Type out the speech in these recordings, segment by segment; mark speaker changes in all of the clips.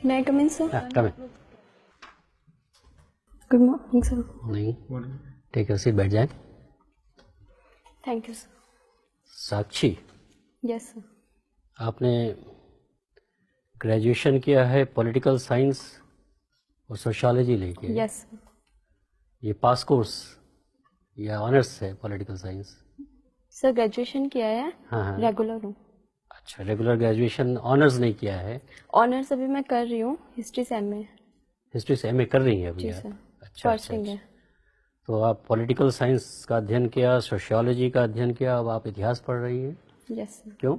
Speaker 1: May I come in, sir?
Speaker 2: Come in.
Speaker 1: Good morning, sir.
Speaker 2: Morning. Take your seat, बैठ जाए.
Speaker 1: Thank you, sir.
Speaker 2: Sakshi,
Speaker 1: Yes, sir.
Speaker 2: आपने graduation किया है political science और sociology लेके.
Speaker 1: Yes, sir.
Speaker 2: ये पास course या ऑनर्स है पॉलिटिकल साइंस?
Speaker 1: सर ग्रेजुएशन किया है.
Speaker 2: हाँ.
Speaker 1: रेगुलर हूँ.
Speaker 2: अच्छा, रेगुलर ग्रेजुएशन, ऑनर्स नहीं किया है?
Speaker 1: ऑनर्स अभी मैं कर रही हूँ, हिस्ट्री से एमए.
Speaker 2: हिस्ट्री से एमए कर रही हैं अभी?
Speaker 1: जी सर.
Speaker 2: अच्छा. तो आप पॉलिटिकल साइंस का अध्ययन किया, सोशियोलॉजी का अध्ययन किया, अब आप इतिहास पढ़ रही हैं?
Speaker 1: Yes sir.
Speaker 2: क्यों?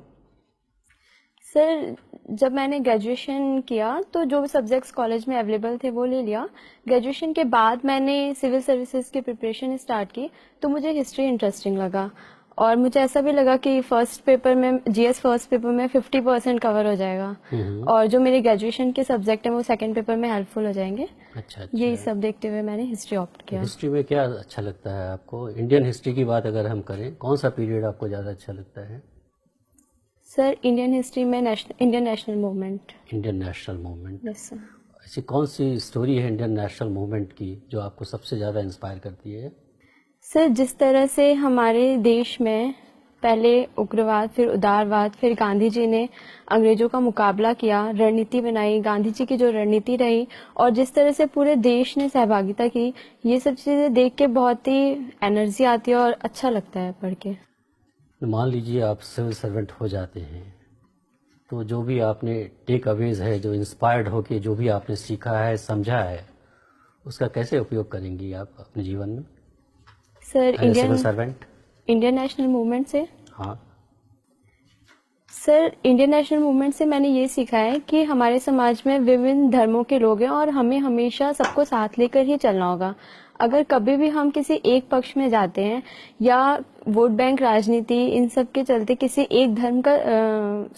Speaker 1: सर जब मैंने ग्रेजुएशन किया तो जो भी सब्जेक्ट्स कॉलेज में अवेलेबल थे वो ले लिया. ग्रेजुएशन के बाद मैंने सिविल सर्विसेज की प्रिपरेशन स्टार्ट की तो मुझे हिस्ट्री इंटरेस्टिंग लगा और मुझे ऐसा भी लगा कि फर्स्ट पेपर में जीएस फर्स्ट पेपर में 50% कवर हो जाएगा और जो मेरे ग्रेजुएशन के सब्जेक्ट हैं वो सेकंड पेपर में हेल्पफुल हो जाएंगे.
Speaker 2: अच्छा.
Speaker 1: यही सब देखते हुए मैंने हिस्ट्री ऑप्ट किया.
Speaker 2: हिस्ट्री में क्या अच्छा लगता है आपको? इंडियन हिस्ट्री की बात अगर हम करें, कौन सा पीरियड आपको ज़्यादा अच्छा लगता है?
Speaker 1: सर इंडियन हिस्ट्री में Indian national movement.
Speaker 2: Indian national movement.
Speaker 1: Yes sir.
Speaker 2: ऐसी कौन सी स्टोरी है इंडियन नेशनल मूवमेंट की जो आपको सबसे ज़्यादा इंस्पायर करती है?
Speaker 1: सर जिस तरह से हमारे देश में पहले उग्रवाद, फिर उदारवाद, फिर गांधी जी ने अंग्रेजों का मुकाबला किया, रणनीति बनाई, गांधी जी की जो रणनीति रही और जिस तरह से पूरे देश ने सहभागिता की, ये सब चीज़ें देख के बहुत ही एनर्जी आती है और अच्छा लगता है पढ़ के.
Speaker 2: मान लीजिए आप सिविल सर्वेंट हो जाते हैं तो जो भी आपने टेक अवेज है, जो इंस्पायर्ड होके जो भी आपने सीखा है, समझा है, उसका कैसे उपयोग करेंगी आप अपने जीवन में?
Speaker 1: Sir
Speaker 2: civil servant
Speaker 1: Indian national movement से.
Speaker 2: हाँ
Speaker 1: सर इंडियन नेशनल मूवमेंट से मैंने ये सीखा है कि हमारे समाज में विभिन्न धर्मों के लोग हैं और हमें हमेशा सबको साथ लेकर ही चलना होगा. अगर कभी भी हम किसी एक पक्ष में जाते हैं या वोट बैंक राजनीति इन सब के चलते किसी एक धर्म का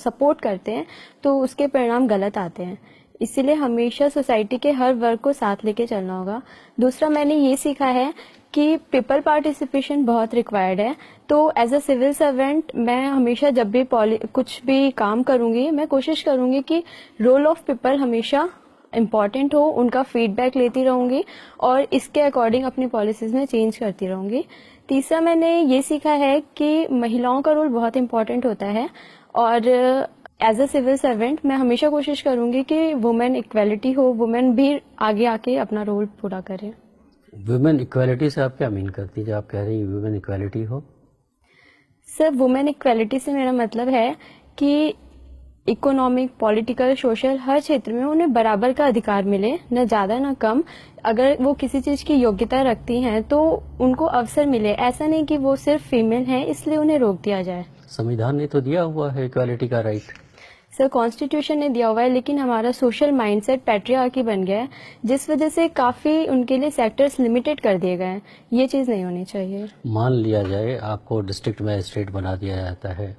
Speaker 1: सपोर्ट करते हैं तो उसके परिणाम गलत आते हैं. इसीलिए हमेशा सोसाइटी के हर वर्ग को साथ लेके चलना होगा. दूसरा मैंने ये सीखा है कि पीपल पार्टिसिपेशन बहुत रिक्वायर्ड है. तो एज अ सिविल सर्वेंट मैं हमेशा जब भी कुछ भी काम करूंगी मैं कोशिश करूंगी कि रोल ऑफ पीपल हमेशा इम्पॉर्टेंट हो, उनका फीडबैक लेती रहूंगी और इसके अकॉर्डिंग अपनी पॉलिसीज में चेंज करती रहूंगी. तीसरा मैंने ये सीखा है कि महिलाओं का रोल बहुत इम्पॉर्टेंट होता है और एज अ सिविल सर्वेंट मैं हमेशा कोशिश करूंगी कि वुमेन इक्वेलिटी हो, वुमेन भी आगे आके अपना रोल पूरा करें.
Speaker 2: वुमेन इक्वालिटी से आप क्या मीन करती है जब आप कह रही हैं वुमेन इक्वालिटी हो?
Speaker 1: सर वुमेन इक्वालिटी से मेरा मतलब है कि इकोनॉमिक, पॉलिटिकल, सोशल हर क्षेत्र में उन्हें बराबर का अधिकार मिले, न ज्यादा न कम. अगर वो किसी चीज की योग्यता रखती हैं तो उनको अवसर मिले. ऐसा नहीं कि वो सिर्फ फीमेल हैं इसलिए उन्हें रोक दिया जाए.
Speaker 2: संविधान ने तो दिया हुआ है इक्वालिटी का राइट.
Speaker 1: सर कॉन्स्टिट्यूशन ने दिया हुआ है लेकिन हमारा सोशल माइंडसेट पैट्रियार्की बन गया है जिस वजह से काफी उनके लिए सेक्टर्स लिमिटेड कर दिए गए हैं. ये चीज नहीं होनी चाहिए.
Speaker 2: मान लिया जाए आपको डिस्ट्रिक्ट मजिस्ट्रेट बना दिया जाता है,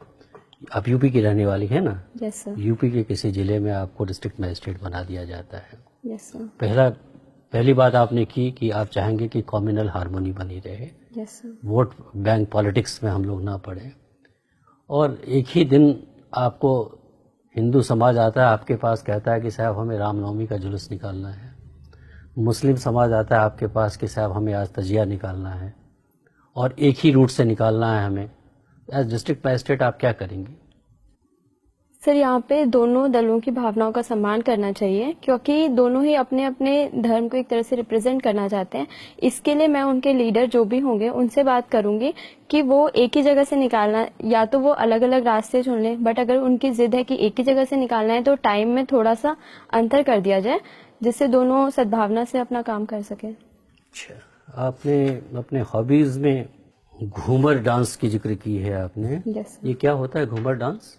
Speaker 2: आप यूपी की रहने वाली है ना?
Speaker 1: Yes sir.
Speaker 2: यूपी के किसी जिले में आपको डिस्ट्रिक्ट मजिस्ट्रेट बना दिया जाता है.
Speaker 1: Yes sir.
Speaker 2: पहली बात आपने की कि आप चाहेंगे कि कम्युनल हार्मोनी बनी रहे.
Speaker 1: Yes sir.
Speaker 2: Vote bank politics में हम लोग ना पड़े. और एक ही दिन आपको हिंदू समाज आता है आपके पास, कहता है कि साहब हमें रामनवमी का जुलूस निकालना है. मुस्लिम समाज आता है आपके पास कि साहब हमें आज तजिया निकालना है और एक ही रूट से निकालना है हमें. एज डिस्ट्रिक्ट मजिस्ट्रेट आप क्या करेंगी?
Speaker 1: सर यहाँ पे दोनों दलों की भावनाओं का सम्मान करना चाहिए क्योंकि दोनों ही अपने अपने धर्म को एक तरह से रिप्रेजेंट करना चाहते हैं. इसके लिए मैं उनके लीडर जो भी होंगे उनसे बात करूंगी कि वो एक ही जगह से निकालना, या तो वो अलग अलग रास्ते चुन लें, बट अगर उनकी जिद है कि एक ही जगह से निकालना है तो टाइम में थोड़ा सा अंतर कर दिया जाए जिससे दोनों सद्भावना से अपना काम कर सकें.
Speaker 2: अच्छा, आपने अपने हॉबीज में घूमर डांस की जिक्र की है आपने.
Speaker 1: यस.
Speaker 2: ये क्या होता है Ghoomar dance?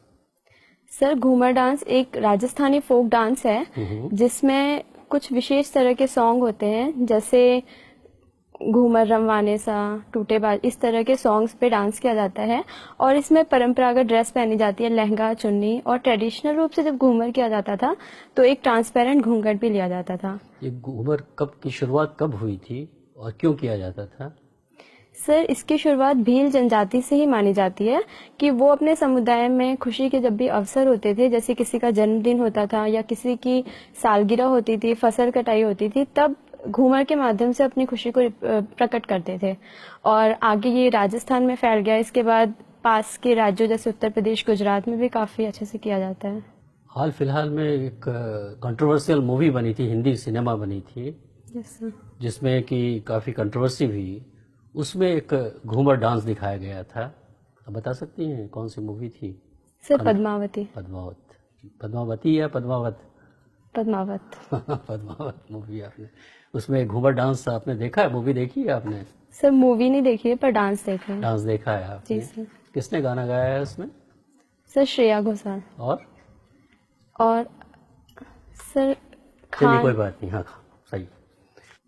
Speaker 1: Sir Ghoomar dance एक राजस्थानी फोक डांस है जिसमें कुछ विशेष तरह के सॉन्ग होते हैं जैसे घूमर रमवाने सा, टूटे बाज, इस तरह के सॉन्ग्स पे डांस किया जाता है और इसमें परंपरागत ड्रेस पहनी जाती है, लहंगा, चुन्नी. और ट्रेडिशनल रूप से जब घूमर किया जाता था तो एक ट्रांसपेरेंट घूंघट भी लिया जाता था.
Speaker 2: ये घूमर की शुरुआत कब हुई थी और क्यों किया जाता था?
Speaker 1: सर, इसकी शुरुआत भील जनजाति से ही मानी जाती है कि वो अपने समुदाय में खुशी के जब भी अवसर होते थे, जैसे किसी का जन्मदिन होता था या किसी की सालगिरह होती थी, फसल कटाई होती थी, तब घूमर के माध्यम से अपनी खुशी को प्रकट करते थे। और आगे ये राजस्थान में फैल गया। इसके बाद पास के राज्यों जैसे उत्तर प्रदेश, गुजरात में भी काफी अच्छे से किया जाता है।
Speaker 2: हाल फिलहाल में एक कंट्रोवर्शियल मूवी बनी थी, हिंदी सिनेमा बनी थी,
Speaker 1: यस सर।
Speaker 2: जिसमें कि काफ़ी कंट्रोवर्सी हुई। उसमें एक घूमर डांस दिखाया गया था। आप बता सकती हैं कौन सी मूवी थी?
Speaker 1: सर, पद्मावती।
Speaker 2: पद्मावती या पद्मावत?
Speaker 1: पद्मावत।
Speaker 2: पद्मावत मूवी आपने, उसमें घूमर डांस आपने देखा है? मूवी देखी है आपने?
Speaker 1: सर, मूवी नहीं देखी है पर डांस देखा है।
Speaker 2: डांस देखा है आपने?
Speaker 1: जी सर।
Speaker 2: किसने गाना गाया है उसमें?
Speaker 1: सर, श्रेया घोषाल। और सर
Speaker 2: चलिए कोई बात नहीं। हाँ, सही।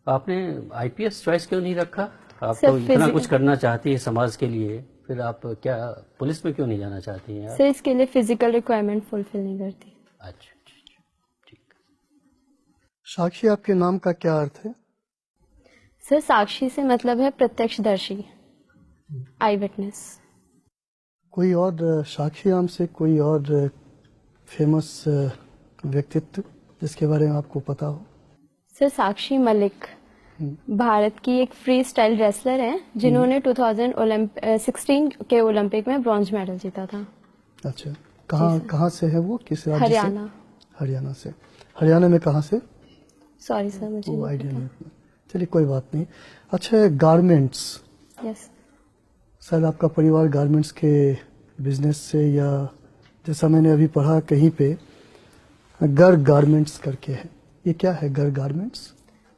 Speaker 2: आपने आईपीएस चॉइस क्यों नहीं रखा? आप
Speaker 1: सर,
Speaker 2: तो इतना कुछ करना चाहती है समाज के लिए, फिर आप क्या पुलिस में क्यों नहीं जाना चाहती हैं?
Speaker 1: सर, इसके लिए फिजिकल रिक्वायरमेंट फुलफिल नहीं करती।
Speaker 2: अच्छा, ठीक।
Speaker 3: साक्षी, आपके नाम का क्या अर्थ है?
Speaker 1: सर, साक्षी से मतलब है प्रत्यक्षदर्शी, आई विटनेस।
Speaker 3: कोई और साक्षी नाम से कोई और फेमस व्यक्तित्व जिसके बारे में आपको पता हो?
Speaker 1: सर, साक्षी मलिक भारत की एक फ्री स्टाइल रेसलर हैं जिन्होंने 2016 के ओलंपिक में ब्रॉन्ज मेडल जीता था।
Speaker 3: अच्छा, कहाँ से है वो? किस राज्य से?
Speaker 1: हरियाणा।
Speaker 3: हरियाणा से। हरियाणा में कहाँ से?
Speaker 1: सॉरी सर, मुझे
Speaker 3: वो
Speaker 1: नहीं
Speaker 3: आइडिया
Speaker 1: पता।
Speaker 3: नहीं। चलिए कोई बात नहीं। अच्छा, गारमेंट्स,
Speaker 1: यस।
Speaker 3: शायद आपका परिवार गारमेंट्स के बिजनेस से, या जैसा मैंने अभी पढ़ा कहीं पे गर्ग गारमेंट्स करके है, ये क्या है गर्ग गारमेंट्स?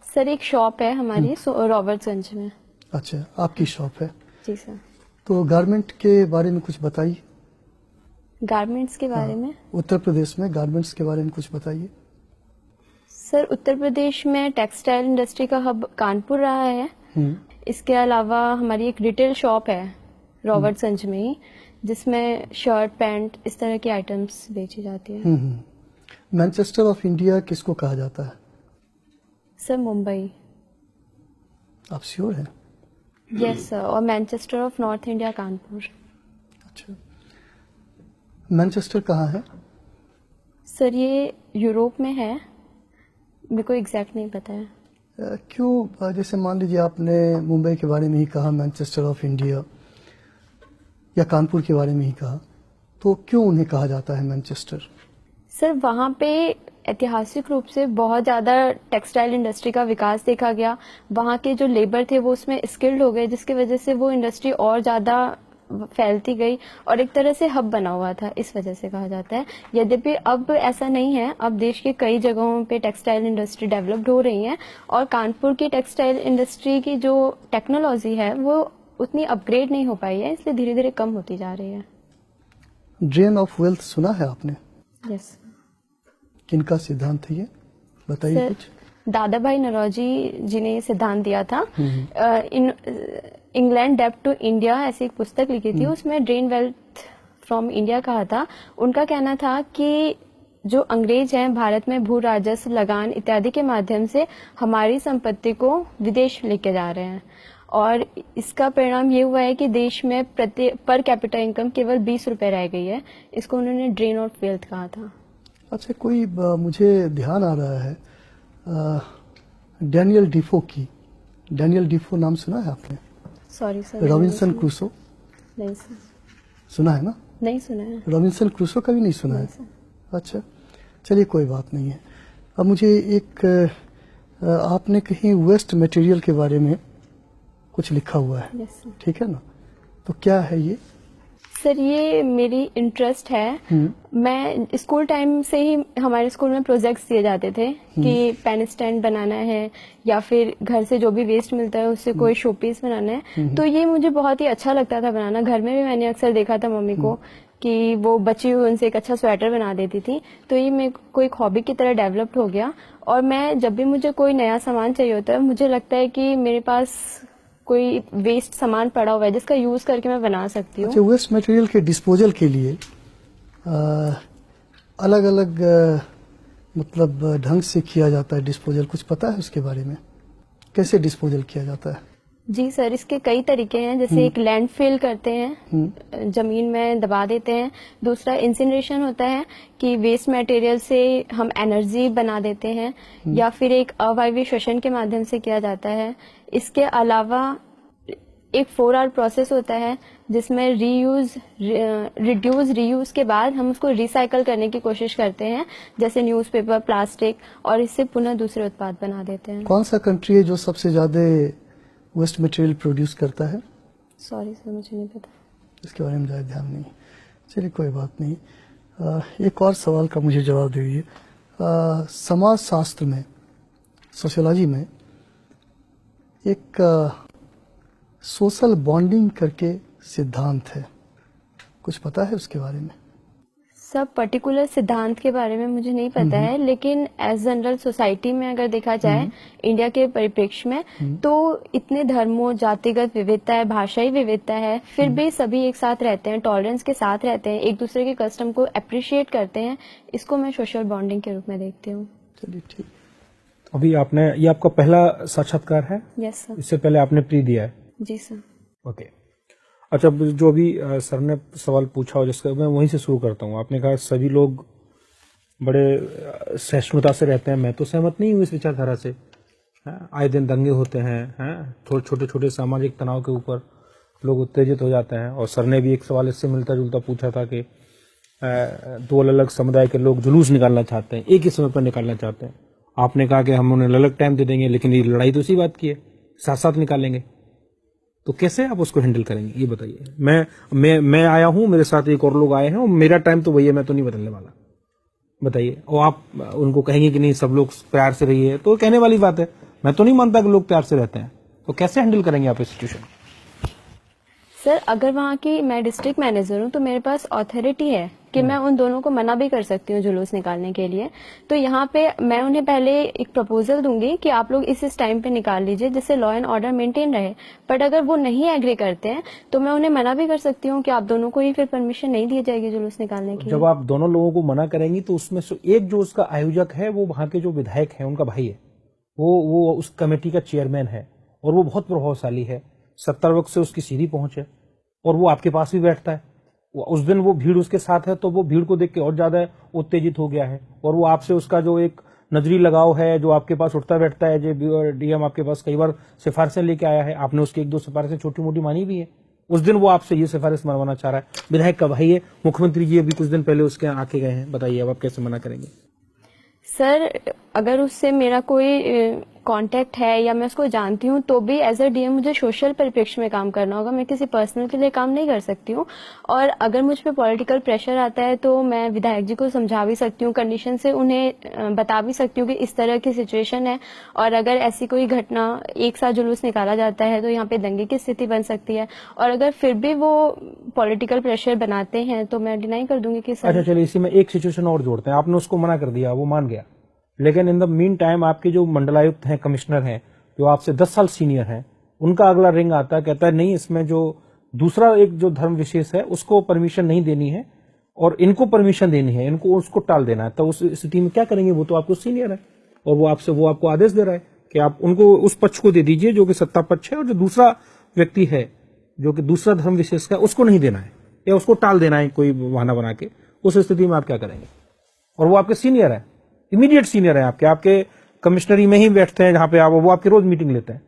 Speaker 1: सर, एक शॉप है हमारी रॉबर्ट्सगंज में।
Speaker 3: अच्छा, आपकी शॉप है?
Speaker 1: जी सर।
Speaker 3: तो गारमेंट के बारे में कुछ बताइए।
Speaker 1: गारमेंट्स के बारे में?
Speaker 3: उत्तर प्रदेश में गारमेंट्स के बारे में कुछ बताइए।
Speaker 1: सर, उत्तर प्रदेश में टेक्सटाइल इंडस्ट्री का हब कानपुर रहा है। इसके अलावा हमारी एक रिटेल शॉप है रॉबर्ट्सगंज में ही, जिसमें शर्ट, पैंट, इस तरह की आइटम्स बेची जाती है।
Speaker 3: मैनचेस्टर ऑफ इंडिया किसको कहा जाता है?
Speaker 1: सर, मुंबई।
Speaker 3: आप श्योर हैं?
Speaker 1: Yes sir. और Manchester of North India Kanpur.
Speaker 3: अच्छा, मैनचेस्टर कहाँ है?
Speaker 1: सर, ये यूरोप में है, मेरे को एग्जैक्ट नहीं पता है।
Speaker 3: क्यों? जैसे मान लीजिए आपने मुंबई के बारे में ही कहा, मैनचेस्टर ऑफ इंडिया, या कानपुर के बारे में ही कहा, तो क्यों उन्हें कहा जाता है मैनचेस्टर?
Speaker 1: सर, वहाँ पे ऐतिहासिक रूप से बहुत ज़्यादा टेक्सटाइल इंडस्ट्री का विकास देखा गया। वहाँ के जो लेबर थे वो उसमें स्किल्ड हो गए, जिसकी वजह से वो इंडस्ट्री और ज़्यादा फैलती गई और एक तरह से हब बना हुआ था, इस वजह से कहा जाता है। यद्यपि अब ऐसा नहीं है, अब देश के कई जगहों पे टेक्सटाइल इंडस्ट्री डेवलप्ड हो रही है और कानपुर की टेक्सटाइल इंडस्ट्री की जो टेक्नोलॉजी है वो उतनी अपग्रेड नहीं हो पाई है, इसलिए धीरे धीरे कम होती जा रही है।
Speaker 3: ड्रेन ऑफ वेल्थ सुना है आपने?
Speaker 1: यस।
Speaker 3: किनका सिद्धांत है ये, बताइए कुछ।
Speaker 1: दादा भाई नौरोजी जी ने ये सिद्धांत दिया था। इंग्लैंड डेब्ट टू इंडिया ऐसी एक पुस्तक लिखी थी, उसमें ड्रेन वेल्थ फ्रॉम इंडिया कहा था। उनका कहना था कि जो अंग्रेज हैं भारत में भू राजस्व, लगान इत्यादि के माध्यम से हमारी संपत्ति को विदेश लेके जा रहे हैं और इसका परिणाम ये हुआ है कि देश में पर कैपिटा इनकम केवल 20 रुपए रह गई है। इसको उन्होंने ड्रेन ऑफ वेल्थ कहा था।
Speaker 3: अच्छा, कोई मुझे ध्यान आ रहा है डैनियल डिफो की। डैनियल डिफो नाम सुना है आपने?
Speaker 1: Sorry sir.
Speaker 3: Robinson Crusoe?
Speaker 1: नहीं सर।
Speaker 3: सुना है ना?
Speaker 1: नहीं सुना है।
Speaker 3: रॉबिन्सन क्रूसो का भी नहीं सुना है? अच्छा, चलिए कोई बात नहीं है। अब मुझे एक आपने कहीं वेस्ट मटेरियल के बारे में कुछ लिखा हुआ है, ठीक है ना? तो क्या है ये?
Speaker 1: सर, ये मेरी इंटरेस्ट है। मैं स्कूल टाइम से ही हमारे स्कूल में प्रोजेक्ट्स दिए जाते थे कि पेन स्टैंड बनाना है या फिर घर से जो भी वेस्ट मिलता है उससे कोई शोपीस बनाना है। तो ये मुझे बहुत ही अच्छा लगता था बनाना। घर में भी मैंने अक्सर देखा था मम्मी को कि वो बची हुई उनसे एक अच्छा स्वेटर बना देती थी। तो ये मेरे को एक हॉबी की तरह डेवलप्ड हो गया और मैं जब भी मुझे कोई नया सामान चाहिए होता है, मुझे लगता है कि मेरे पास कोई वेस्ट सामान पड़ा हुआ है जिसका यूज करके मैं बना सकती हूँ।
Speaker 3: अच्छा, वेस्ट मटेरियल के डिस्पोजल के लिए अलग अलग मतलब ढंग से किया जाता है डिस्पोजल, कुछ पता है उसके बारे में? कैसे डिस्पोजल किया जाता है?
Speaker 1: जी सर, इसके कई तरीके हैं। जैसे एक लैंडफिल करते हैं, जमीन में दबा देते हैं। दूसरा इंसिनरेशन होता है कि वेस्ट मटेरियल से हम एनर्जी बना देते हैं, या फिर एक अवायवीय श्वसन के माध्यम से किया जाता है। इसके अलावा एक 4 आवर प्रोसेस होता है जिसमें रिड्यूस रीयूज के बाद हम उसको रिसाइकल करने की कोशिश करते हैं, जैसे न्यूज़पेपर, प्लास्टिक, और इससे पुनः दूसरे उत्पाद बना देते हैं।
Speaker 3: कौन सा कंट्री है जो सबसे ज्यादा वेस्ट मटेरियल प्रोड्यूस करता है?
Speaker 1: सॉरी सर, मुझे नहीं पता।
Speaker 3: इसके बारे में ज़्यादा ध्यान नहीं। चलिए कोई बात नहीं। एक और सवाल का मुझे जवाब दीजिए। समाज शास्त्र में, सोशियोलॉजी में एक सोशल बॉन्डिंग करके सिद्धांत है, कुछ पता है उसके बारे में?
Speaker 1: सब पर्टिकुलर सिद्धांत के बारे में मुझे नहीं पता है, लेकिन एज जनरल सोसाइटी में अगर देखा जाए इंडिया के परिप्रेक्ष्य में, तो इतने धर्मों, जातिगत विविधता है, भाषाई विविधता है, फिर भी सभी एक साथ रहते हैं, टॉलरेंस के साथ रहते हैं, एक दूसरे के कस्टम को अप्रिशिएट करते हैं। इसको मैं सोशल बॉन्डिंग के रूप में देखती हूँ।
Speaker 3: चलिए ठीक।
Speaker 4: अभी आपने, ये आपका पहला साक्षात्कार है?
Speaker 1: Yes sir.
Speaker 4: इससे पहले आपने प्री दिया है?
Speaker 1: जी सर।
Speaker 4: ओके। अच्छा, जो अभी सर ने सवाल पूछा हो, जिसका मैं वहीं से शुरू करता हूँ। आपने कहा सभी लोग बड़े सहिष्णुता से रहते हैं। मैं तो सहमत नहीं हूँ इस विचारधारा से। आए दिन दंगे होते हैं, थोड़े छोटे छोटे सामाजिक तनाव के ऊपर लोग उत्तेजित हो जाते हैं। और सर ने भी एक सवाल इससे मिलता जुलता पूछा था कि 2 अलग अलग समुदाय के लोग जुलूस निकालना चाहते हैं, एक ही समय पर निकालना चाहते हैं। आपने कहा कि हम उन्हें अलग टाइम दे देंगे, लेकिन ये लड़ाई तो उसी बात की है, साथ साथ निकालेंगे। तो कैसे आप उसको हैंडल करेंगे, ये बताइए। मैं आया हूं, मेरे साथ एक और लोग आए हैं, और मेरा टाइम तो वही है, मैं तो नहीं बदलने वाला। बताइए। और आप उनको कहेंगे कि नहीं, सब लोग प्यार से रहिए, तो कहने वाली बात है। मैं तो नहीं मानता कि लोग प्यार से रहते हैं। तो कैसे हैंडल करेंगे आप इस सिचुएशन?
Speaker 1: सर, अगर वहाँ की मैं डिस्ट्रिक्ट मैनेजर हूँ तो मेरे पास अथॉरिटी है कि मैं उन दोनों को मना भी कर सकती हूँ जुलूस निकालने के लिए। तो यहाँ पे मैं उन्हें पहले एक प्रपोजल दूंगी कि आप लोग इस टाइम पे निकाल लीजिए, जिससे लॉ एंड ऑर्डर मेंटेन रहे। बट अगर वो नहीं एग्री करते हैं तो मैं उन्हें मना भी कर सकती हूँ कि आप दोनों को ही फिर परमिशन नहीं दी जाएगी जुलूस निकालने की।
Speaker 4: जब आप दोनों लोगों को मना करेंगी तो उसमें से एक जो उसका आयोजक है, वो वहां के जो विधायक है, उनका भाई है, वो उस कमेटी का चेयरमैन है, और वो बहुत प्रभावशाली है। 70 वर्ष से उसकी सीधी पहुंच है, और वो आपके पास भी बैठता है। उस दिन वो भीड़ उसके साथ है, तो वो भीड़ को देख के और ज्यादा उत्तेजित हो गया है, और वो आपसे उसका जो एक नजरी लगाव है, जो आपके पास उठता बैठता है, जो डीएम आपके पास कई बार सिफारिशें लेके आया है, आपने उसकी 1-2 सिफारिशें छोटी मोटी मानी भी है। उस दिन वो आपसे ये सिफारिश मनवाना चाह रहा है। विधायक का भाई है, मुख्यमंत्री जी अभी कुछ दिन पहले उसके आके गए हैं। बताइए अब आप कैसे मना करेंगे?
Speaker 1: सर, अगर उससे मेरा कोई कांटेक्ट है या मैं उसको जानती हूँ, तो भी एज अ डीएम मुझे सोशल परिप्रेक्ष्य में काम करना होगा। मैं किसी पर्सनल के लिए काम नहीं कर सकती हूँ। और अगर मुझ पे पॉलिटिकल प्रेशर आता है तो मैं विधायक जी को समझा भी सकती हूँ, कंडीशन से उन्हें बता भी सकती हूँ कि इस तरह की सिचुएशन है, और अगर ऐसी कोई घटना, एक साथ जुलूस निकाला जाता है तो यहाँ पे दंगे की स्थिति बन सकती है। और अगर फिर भी वो पॉलिटिकल प्रेशर बनाते हैं तो मैं डिनाई कर दूंगी कि
Speaker 4: अच्छा, चलिए इसी में एक सिचुएशन और जोड़ते हैं। आपने उसको मना कर दिया, वो मान गया, लेकिन इन द मीन टाइम आपके जो मंडलायुक्त हैं, कमिश्नर हैं, जो आपसे 10 साल सीनियर हैं, उनका अगला रिंग आता है, कहता है नहीं, इसमें जो दूसरा एक जो धर्म विशेष है उसको परमिशन नहीं देनी है, और इनको परमिशन देनी है, इनको उसको टाल देना है। तो उस स्थिति में क्या करेंगे? वो तो आपको सीनियर है, और वो आपको आदेश दे रहा है कि आप उनको उस पक्ष को दे दीजिए जो कि सत्ता पक्ष है, और जो दूसरा व्यक्ति है जो कि दूसरा धर्म विशेष का, उसको नहीं देना है, या उसको टाल देना है कोई बहाना बना के। उस स्थिति में आप क्या करेंगे? और वो आपके सीनियर है, इमीडिएट सीनियर है आपके कमिश्नरी में ही बैठते हैं, जहां पे आप, वो आपकी रोज मीटिंग लेते हैं।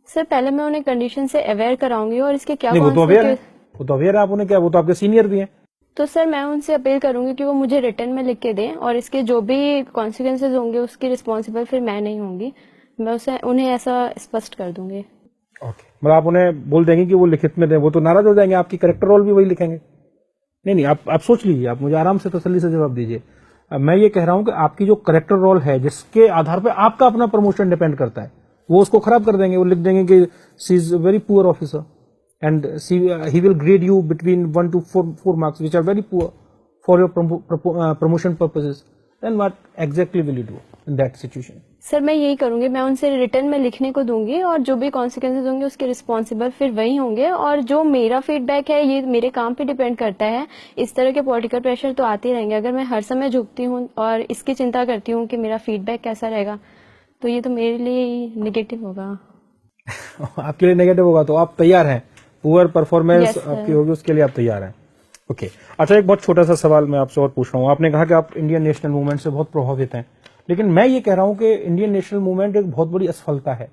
Speaker 1: सर, पहले मैं उन्हें कंडीशन से अवेयर कराऊंगी, और इसके क्या
Speaker 4: नहीं, वो तो अवेयर है, आप उन्हें क्या, वो तो आपके सीनियर भी हैं।
Speaker 1: तो सर, मैं उनसे अपील करूंगी कि वो मुझे रिटर्न में लिख के दें, और इसके जो भी कॉन्सिक्वेंसेज होंगे उसकी रिस्पॉन्सिबल फिर मैं नहीं होंगी। मैं उन्हें ऐसा स्पष्ट कर दूंगी।
Speaker 4: ओके, मतलब आप उन्हें बोल देंगे कि वो लिखित में दें। वो तो नाराज हो जाएंगे, आपकी करेक्टर रोल भी वही लिखेंगे। नहीं, आप सोच लीजिए, आप मुझे आराम से तसल्ली से जवाब दीजिए। मैं ये कह रहा हूं कि आपकी जो करेक्टर रोल है, जिसके आधार पर आपका अपना प्रमोशन डिपेंड करता है, वो उसको खराब कर देंगे। वो लिख देंगे कि she is very poor officer and he will grade you between 1 to 4 marks which are very poor for your promotion purposes. Then what exactly will you do in that situation?
Speaker 1: Sir, मैं यही करूंगी, मैं उनसे return में लिखने को दूंगी, और जो भी कॉन्सिक्वेंसेज होंगे उसके रिस्पॉन्सिबल फिर वही होंगे। और जो मेरा फीडबैक है, ये मेरे काम पे डिपेंड करता है। इस तरह के पॉलिटिकल प्रेशर तो आते ही रहेंगे। अगर मैं हर समय झुकती हूँ और इसकी चिंता करती हूँ कि मेरा फीडबैक कैसा रहेगा, तो ये तो मेरे लिए ही निगेटिव होगा।
Speaker 4: आपके लिए नेगेटिव होगा तो आप तैयार हैं, पुअर परफॉर्मेंस
Speaker 1: Yes, sir.
Speaker 4: आपकी होगी उसके लिए आप तैयार हैं। ओके अच्छा, एक बहुत छोटा सा सवाल मैं आपसे और पूछ रहा हूँ। आपने कहा कि आप इंडियन नेशनल मूवमेंट से बहुत प्रभावित हैं, लेकिन मैं ये कह रहा हूँ कि इंडियन नेशनल मूवमेंट एक बहुत बड़ी असफलता है।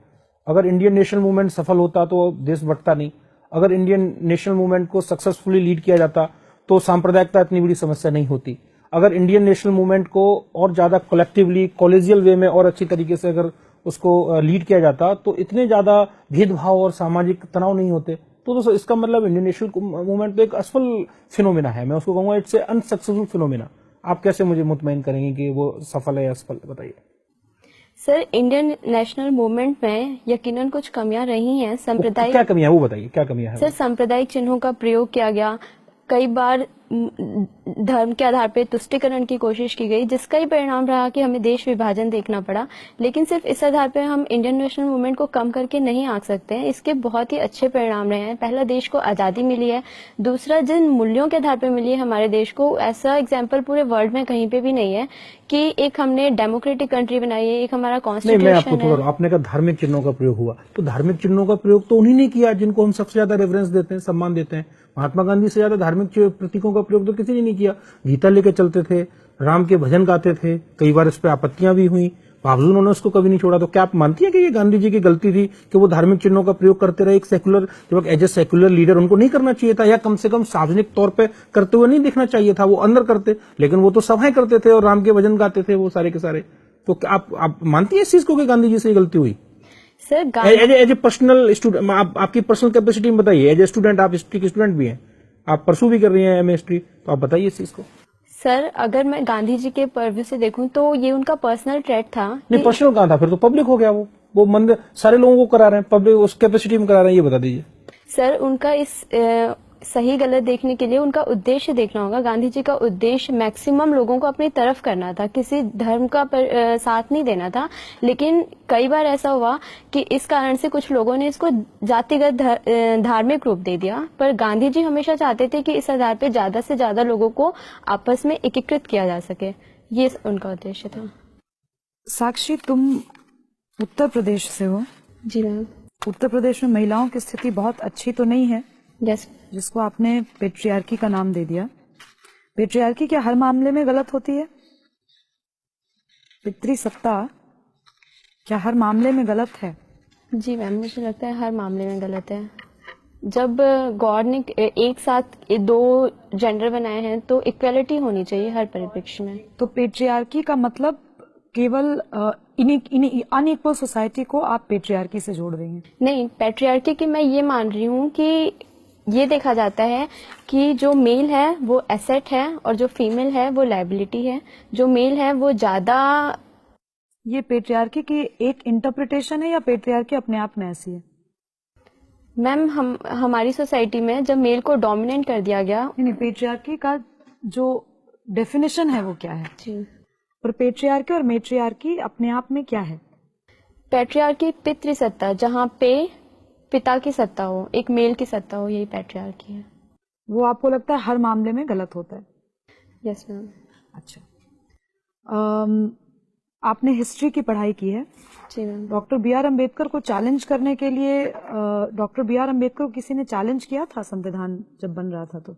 Speaker 4: अगर इंडियन नेशनल मूवमेंट सफल होता तो देश बढ़ता नहीं। अगर इंडियन नेशनल मूवमेंट को सक्सेसफुली लीड किया जाता तो सांप्रदायिकता इतनी बड़ी समस्या नहीं होती। अगर इंडियन नेशनल मूवमेंट को और ज्यादा कलेक्टिवली कॉलेजियल वे में और अच्छी तरीके से अगर उसको लीड किया जाता तो इतने ज्यादा भेदभाव और सामाजिक तनाव नहीं होते। तो इसका मतलब इंडियन नेशनल मूवमेंट तो एक असफल फिनोमिना है, मैं उसको कहूंगा इट्स ए अनसक्सेसफुल फिनोमिना। आप कैसे मुझे मुतमईन करेंगे कि वो सफल है या असफल, बताइए।
Speaker 1: सर, इंडियन नेशनल मूवमेंट में यकीनन कुछ कमियां रही हैं। सांप्रदायिक,
Speaker 4: क्या कमियां, वो बताइए क्या कमियां है।
Speaker 1: सर, सांप्रदायिक चिन्हों का प्रयोग किया गया, कई बार धर्म के आधार पर तुष्टीकरण की कोशिश की गई, जिसका ही परिणाम रहा कि हमें देश विभाजन देखना पड़ा। लेकिन सिर्फ इस आधार पर हम इंडियन नेशनल मूवमेंट को कम करके नहीं आंक सकते हैं। इसके बहुत ही अच्छे परिणाम रहे हैं। पहला, देश को आजादी मिली है। दूसरा, जिन मूल्यों के आधार पर मिली है हमारे देश को, ऐसा एग्जाम्पल पूरे वर्ल्ड में कहीं पे भी नहीं है कि एक हमने डेमोक्रेटिक कंट्री बनाई है, एक हमारा
Speaker 4: नहीं,
Speaker 1: कॉन्स्टिट्यूशन
Speaker 4: मैं आपको
Speaker 1: है।
Speaker 4: थोड़ा, आपने कहा धार्मिक चिन्हों का प्रयोग हुआ, तो धार्मिक चिन्हों का प्रयोग तो उन्हीं ने किया जिनको हम सबसे ज्यादा रेफरेंस देते हैं, सम्मान देते हैं। महात्मा गांधी से ज्यादा धार्मिक प्रतीकों का प्रयोग तो किसी ने नहीं किया। गीता लेके चलते थे, राम के भजन गाते थे, कई बार इस पर आपत्तियां भी हुई, बावजूद उन्होंने उसको कभी नहीं छोड़ा। तो क्या आप मानती हैं कि ये गांधी जी की गलती थी कि वो धार्मिक चिन्हों का प्रयोग करते रहे? एक सेकुलर, जब एज ए सेकुलर लीडर उनको नहीं करना चाहिए था, या कम से कम सार्वजनिक तौर पे करते हुए नहीं दिखना चाहिए था? वो अंदर करते, लेकिन वो तो सभाएं करते थे और राम के भजन गाते थे वो सारे के सारे। तो क्या आप मानती हैं इस चीज को कि गांधी जी से गलती हुई?
Speaker 1: Sir,
Speaker 4: as a personal student, आपकी पर्सनल कैपेसिटी में बताइए। एज ए स्टूडेंट, आप हिस्ट्री के स्टूडेंट भी हैं, आप परसू भी कर रही हैं एमए हिस्ट्री, तो आप बताइए इस चीज को।
Speaker 1: सर, अगर मैं गांधी जी के पर्व से देखूं तो ये उनका पर्सनल ट्रेट था।
Speaker 4: नहीं, पर्सनल कहाँ था, फिर तो पब्लिक हो गया। वो मंदिर सारे लोगों को करा रहे हैं, पब्लिक उस कैपेसिटी में करा रहे हैं, ये बता दीजिए।
Speaker 1: सर, उनका इस सही गलत देखने के लिए उनका उद्देश्य देखना होगा। गांधी जी का उद्देश्य मैक्सिमम लोगों को अपनी तरफ करना था, किसी धर्म का साथ नहीं देना था। लेकिन कई बार ऐसा हुआ कि इस कारण से कुछ लोगों ने इसको जातिगत धार्मिक रूप दे दिया। पर गांधी जी हमेशा चाहते थे कि इस आधार पर ज्यादा से ज्यादा लोगों को आपस में एकीकृत किया जा सके, ये उनका उद्देश्य था।
Speaker 5: साक्षी, तुम उत्तर प्रदेश से हो।
Speaker 1: जी मैम।
Speaker 5: उत्तर प्रदेश में महिलाओं की स्थिति बहुत अच्छी तो नहीं है,
Speaker 1: यस।
Speaker 5: जिसको आपने पेट्रियार्की का नाम दे दिया। पेट्रियार्की क्या हर मामले में गलत होती है? पितृसत्ता क्या हर मामले में गलत है?
Speaker 1: जी मैम, मुझे लगता है हर मामले में गलत है। जब गॉड ने एक साथ दो जेंडर बनाए हैं तो इक्वलिटी होनी चाहिए हर परिप्रेक्ष्य में।
Speaker 5: तो पेट्रियार्की का मतलब केवल अनइक्वल सोसाइटी को आप पेट्रियार्की से जोड़ रही हैं?
Speaker 1: नहीं, पैट्रियार्की की मैं ये मान रही हूँ कि ये देखा जाता है कि जो मेल है वो एसेट है और जो फीमेल है वो लायबिलिटी है। जो मेल है वो ज्यादा।
Speaker 5: ये पेट्रियार्की की एक इंटरप्रिटेशन है या पेट्रियार्की अपने आप में ऐसी है?
Speaker 1: मैम, हमारी सोसाइटी में जब मेल को डोमिनेट कर दिया गया।
Speaker 5: नहीं, पेट्रियार्की का जो डेफिनेशन है वो क्या है?
Speaker 1: जी।
Speaker 5: और पेट्रियार्की और मेट्रियार्की अपने आप में क्या है?
Speaker 1: पैट्रियार्की पितृसत्ता, जहाँ पे पिता की सत्ता हो, एक मेल की सत्ता हो, यही पैट्रियार्की है।
Speaker 5: वो आपको लगता है हर मामले में गलत होता है?
Speaker 1: Yes ma'am.
Speaker 5: अच्छा, आपने हिस्ट्री की पढ़ाई की है।
Speaker 1: जी ma'am.
Speaker 5: Doctor B R Ambedkar को चैलेंज करने के लिए डॉक्टर बी आर अम्बेडकर को किसी ने चैलेंज किया था संविधान जब बन रहा था? तो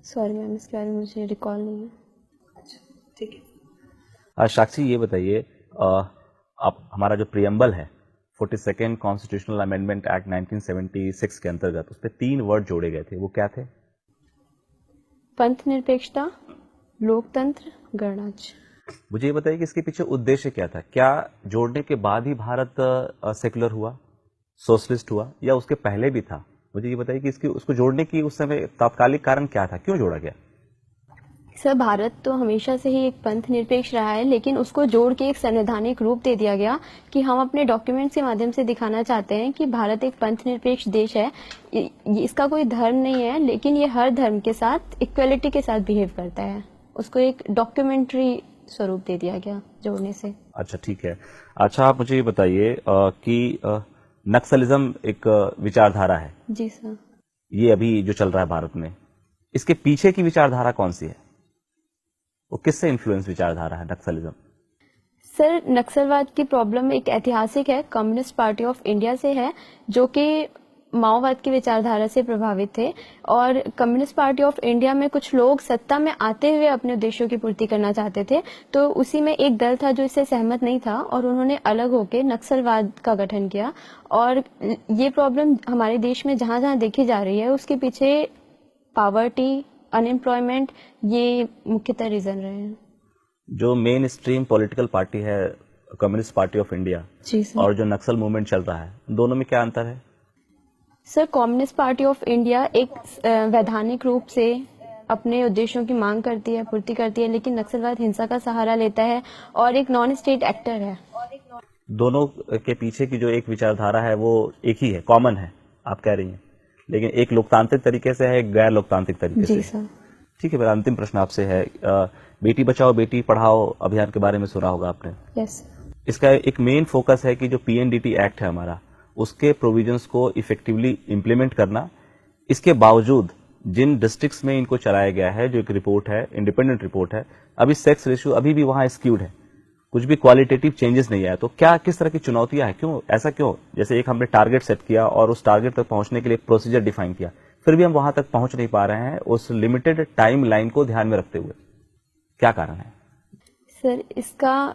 Speaker 1: सॉरी मैम, इसके बारे में मुझे रिकॉल नहीं है।
Speaker 5: अच्छा, ठीक
Speaker 6: है। साक्षी, ये बताइए, आप हमारा जो प्रियम्बल है 42nd कॉन्स्टिट्यूशनल अमेंडमेंट एक्ट 1976 के अंतर्गत उस पर 3 वर्ड जोड़े गए थे, वो क्या थे?
Speaker 1: पंथ निरपेक्षता, लोकतंत्र, गणराज्य।
Speaker 6: मुझे ये बताइए कि इसके पीछे उद्देश्य क्या था? क्या जोड़ने के बाद ही भारत सेकुलर हुआ, सोशलिस्ट हुआ, या उसके पहले भी था? मुझे ये बताइए कि उसको जोड़ने की उस समय तात्कालिक कारण क्या था, क्यों जोड़ा गया?
Speaker 1: सर, भारत तो हमेशा से ही एक पंथ निरपेक्ष रहा है, लेकिन उसको जोड़ के एक संवैधानिक रूप दे दिया गया कि हम अपने डॉक्यूमेंट्स के माध्यम से दिखाना चाहते हैं कि भारत एक पंथ निरपेक्ष देश है। इसका कोई धर्म नहीं है, लेकिन ये हर धर्म के साथ इक्वलिटी के साथ बिहेव करता है। उसको एक डॉक्यूमेंट्री स्वरूप दे दिया गया जोड़ने से।
Speaker 6: अच्छा, ठीक है। अच्छा, आप मुझे ये बताइए कि नक्सलिज्म एक विचारधारा है।
Speaker 1: जी सर।
Speaker 6: ये अभी जो चल रहा है भारत में, इसके पीछे की विचारधारा कौन सी है? वो किससे इन्फ्लुएंस विचारधारा है नक्सलिज्म?
Speaker 1: सर, नक्सलवाद की प्रॉब्लम एक ऐतिहासिक है, कम्युनिस्ट पार्टी ऑफ इंडिया से है, जो कि माओवाद की विचारधारा से प्रभावित थे। और कम्युनिस्ट पार्टी ऑफ इंडिया में कुछ लोग सत्ता में आते हुए अपने उद्देश्यों की पूर्ति करना चाहते थे, तो उसी में एक दल था जो इससे सहमत नहीं था और उन्होंने अलग होकर नक्सलवाद का गठन किया। और ये प्रॉब्लम हमारे देश में जहां जहां देखी जा रही है, उसके पीछे पॉवर्टी, अनएम्प्लॉयमेंट, ये मुख्यतः रीजन रहे हैं।
Speaker 6: जो मेन स्ट्रीम पॉलिटिकल पार्टी है कम्युनिस्ट पार्टी ऑफ इंडिया
Speaker 1: जी सर।
Speaker 6: और जो नक्सल मूवमेंट चल रहा है, दोनों में क्या अंतर है?
Speaker 1: Sir, communist party of India एक वैधानिक रूप से अपने उद्देश्यों की मांग करती है, पूर्ति करती है, लेकिन नक्सलवाद हिंसा का सहारा लेता है और एक नॉन स्टेट एक्टर है।
Speaker 6: दोनों के पीछे की जो एक विचारधारा है वो एक ही है, कॉमन है, आप कह रही हैं, लेकिन एक लोकतांत्रिक तरीके से है, एक गैर लोकतांत्रिक तरीके से।
Speaker 1: जी सर।
Speaker 6: ठीक है, मेरा अंतिम प्रश्न आपसे है, बेटी बचाओ बेटी पढ़ाओ अभियान के बारे में सुना होगा आपने।
Speaker 1: यस।
Speaker 6: इसका एक मेन फोकस है कि जो पीएनडीटी एक्ट है हमारा, उसके प्रोविजंस को इफेक्टिवली इम्प्लीमेंट करना। इसके बावजूद जिन डिस्ट्रिक्ट्स में इनको चलाया गया है, जो एक रिपोर्ट है, इंडिपेंडेंट रिपोर्ट है, अभी सेक्स रेशियो अभी भी वहां स्क्यूड है, कुछ भी क्वालिटेटिव चेंजेस नहीं आया। तो क्या, किस तरह की चुनौतियां हैं, क्यों ऐसा क्यों? जैसे एक हमने टारगेट सेट किया और उस टारगेट तक पहुंचने के लिए प्रोसीजर डिफाइन किया, फिर भी हम वहां तक पहुंच नहीं पा रहे हैं उस लिमिटेड टाइम लाइन को ध्यान में रखते हुए, क्या कारण है?
Speaker 1: सर, इसका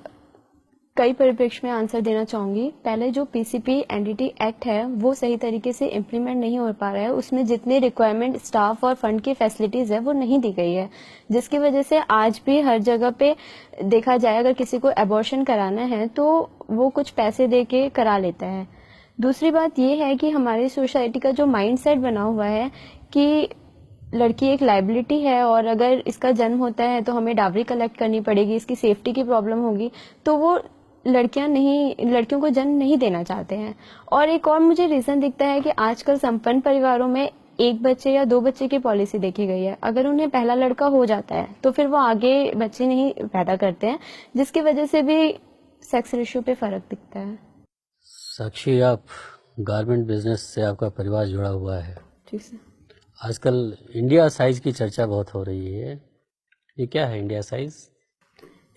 Speaker 1: कई परिप्रेक्ष्य में आंसर देना चाहूंगी। पहले जो पीसीपी एनडीटी एक्ट है वो सही तरीके से इम्प्लीमेंट नहीं हो पा रहा है, उसमें जितने रिक्वायरमेंट स्टाफ और फंड की फैसिलिटीज है वो नहीं दी गई है, जिसकी वजह से आज भी हर जगह पे देखा जाए अगर किसी को एबॉर्शन कराना है तो वो कुछ पैसे दे के करा लेता है। दूसरी बात ये है कि हमारी सोसाइटी का जो माइंडसेट बना हुआ है कि लड़की एक लाइबिलिटी है और अगर इसका जन्म होता है तो हमें डावरी कलेक्ट करनी पड़ेगी, इसकी सेफ्टी की प्रॉब्लम होगी, तो वो लड़कियों को जन्म नहीं देना चाहते हैं। और एक और मुझे रीजन दिखता है कि आजकल संपन्न परिवारों में एक बच्चे या दो बच्चे की पॉलिसी देखी गई है। अगर उन्हें पहला लड़का हो जाता है तो फिर वो आगे बच्चे नहीं पैदा करते हैं, जिसकी वजह से भी सेक्स रेशियो पे फर्क दिखता है।
Speaker 2: साक्षी, आप गारमेंट बिजनेस से आपका परिवार जुड़ा हुआ है।
Speaker 1: जी सर।
Speaker 2: आजकल इंडिया साइज की चर्चा बहुत हो रही है, ये क्या है इंडिया साइज?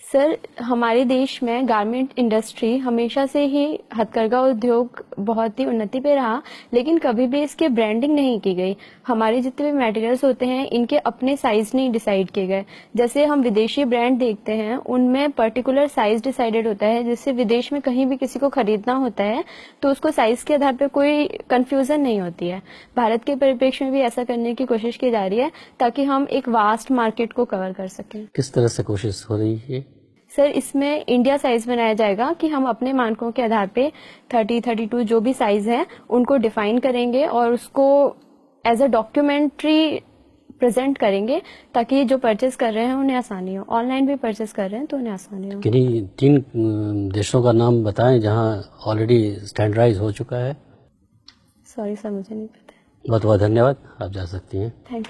Speaker 1: सर, हमारे देश में गारमेंट इंडस्ट्री हमेशा से ही हथकरघा उद्योग बहुत ही उन्नति पे रहा, लेकिन कभी भी इसके ब्रांडिंग नहीं की गई। हमारे जितने भी मटेरियल्स होते हैं इनके अपने साइज नहीं डिसाइड किए गए। जैसे हम विदेशी ब्रांड देखते हैं उनमें पर्टिकुलर साइज डिसाइडेड होता है, जिससे विदेश में कहीं भी किसी को खरीदना होता है तो उसको साइज के आधार पर कोई कंफ्यूजन नहीं होती है। भारत के परिप्रेक्ष्य में भी ऐसा करने की कोशिश की जा रही है ताकि हम एक वास्ट मार्केट को कवर कर सकें।
Speaker 2: किस तरह से कोशिश हो रही है?
Speaker 1: सर, इसमें इंडिया साइज बनाया जाएगा कि हम अपने मानकों के आधार पे 30, 32 जो भी साइज है उनको डिफाइन करेंगे और उसको एज अ डॉक्यूमेंट्री प्रेजेंट करेंगे ताकि जो परचेस कर रहे हैं उन्हें आसानी हो। ऑनलाइन भी परचेस कर रहे हैं तो उन्हें आसानी हो।
Speaker 2: किन्हीं 3 देशों का नाम बताएं जहां ऑलरेडी स्टैंडर्डाइज हो चुका है।
Speaker 1: सॉरी सर, मुझे नहीं पता।
Speaker 2: बहुत बहुत धन्यवाद, आप जा सकती हैं।
Speaker 1: Thank you.